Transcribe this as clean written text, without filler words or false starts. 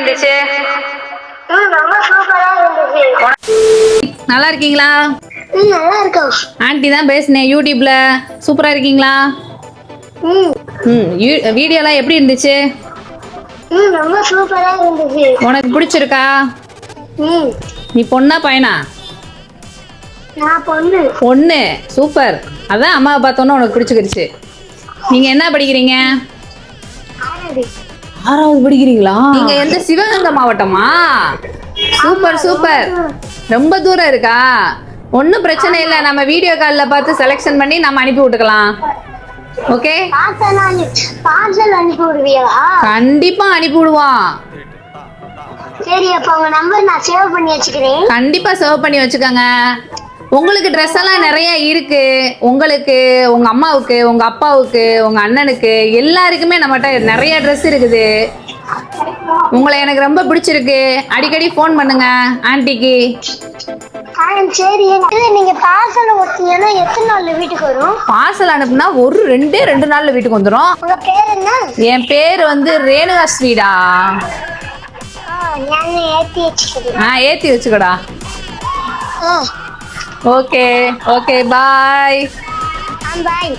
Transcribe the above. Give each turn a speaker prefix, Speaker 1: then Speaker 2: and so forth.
Speaker 1: இருந்துச்சு?
Speaker 2: ரொம்ப சூப்பரா இருந்துச்சு.
Speaker 1: நல்லா இருக்கீங்களா?
Speaker 2: நல்லா இருக்கோம்.
Speaker 1: ஆண்டி தான் பேசினேன் யூடியூப்ல. சூப்பரா இருக்கீங்களா? வீடியோலாம் எப்படி இருந்துச்சு?
Speaker 2: ரொம்ப சூப்பரா இருந்துச்சு.
Speaker 1: உனக்கு பிடிச்சிருக்கா?
Speaker 2: ம்
Speaker 1: நீ பொண்ணா பையனா?
Speaker 2: நான் பொண்ணு.
Speaker 1: பொண்ணு. சூப்பர். அதான் அம்மாவை பார்த்தோன்னே உனக்கு பிடிச்சிக்கிடுச்சு. நீங்க என்ன படிக்கிறீங்க?
Speaker 2: ஆறாவது.
Speaker 1: 6வது படிக்கிறீங்களா? நீங்க எந்த சிவகங்கை மாவட்டமா? Super super. ரொம்ப தூரம் இருக்கா? ஒன்றும் பிரச்சனை இல்லை, நம்ம வீடியோ காலில் பார்த்து செலெக்ஷன் பண்ணி நம்ம அனுப்பி விட்டுக்கலாம். ஓகே,
Speaker 2: பார்சல் அனுப்பி விடுவியா?
Speaker 1: கண்டிப்பா அனுப்பி விடுவோம்.
Speaker 2: சரி, அப்ப உங்க நம்பர் நான் சேவ் பண்ணி வச்சுக்கிறேன்.
Speaker 1: கண்டிப்பா சேவ் பண்ணி வச்சுக்கோங்க. உங்களுக்கு ட்ரெஸ் எல்லாம் நிறைய இருக்கு. உங்களுக்கு, உங்க அம்மாவுக்கு, உங்க அப்பாவுக்கு, உங்க அண்ணனுக்கு எல்லாருக்குமே நம்மகிட்ட நிறைய ட்ரெஸ் இருக்குது. உங்களை எனக்கு ரொம்ப பிடிச்சிருக்கு. அடிக்கடி ஃபோன் பண்ணுங்க ஆன்ட்டிக்கு.
Speaker 2: சரி, நீங்க பார்சல் ஒட்டினா எத்தனை நாள்ல வீட்டுக்கு வரும்?
Speaker 1: பார்சல் அனுப்புனா ஒரு 2 நாள்ல வீட்டுக்கு வந்துடும்.
Speaker 2: உங்க பேர் என்ன?
Speaker 1: என் பேர் வந்து ரேணுகா ஸ்ரீடா.
Speaker 2: ஏத்தி வச்சுக்கிறேன்.
Speaker 1: ஏத்தி வச்சுக்கடா. ஓகே ஓகே, பாய்.
Speaker 2: பாய்.